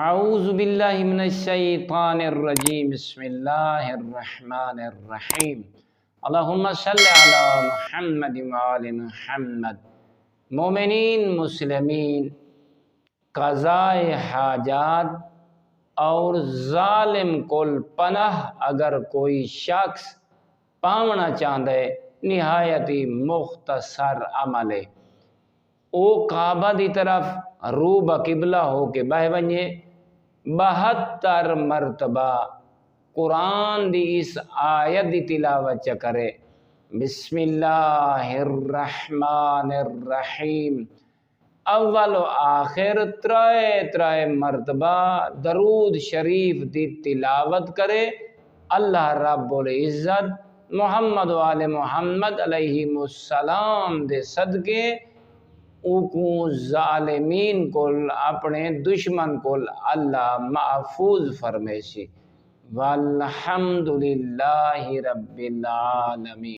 اعوذ باللہ من الشیطان الرجیم بسم اللہ الرحمن الرحیم اللہم صلی علی محمد وآل محمد۔ مومنین مسلمین قضاء حاجات اور ظالم کول پناہ اگر کوئی شخص پاونا چاہندے نہایت ہی مختصر عمل ہے۔ او کعبہ دی طرف رو بقبلہ ہو کے بہ ونجے 72 مرتبہ قرآن دی اس آیت دی تلاوت چ کرے، بسم اللہ الرحمن الرحیم۔ اول و آخر ترائے مرتبہ درود شریف دی تلاوت کرے، اللہ رب العزت محمد و آل محمد علیہ السلام دے صدقے اوکوں ظالمین کول اپنے دشمن کول اللہ محفوظ فرمیسی۔ والحمدللہ رب العالمین۔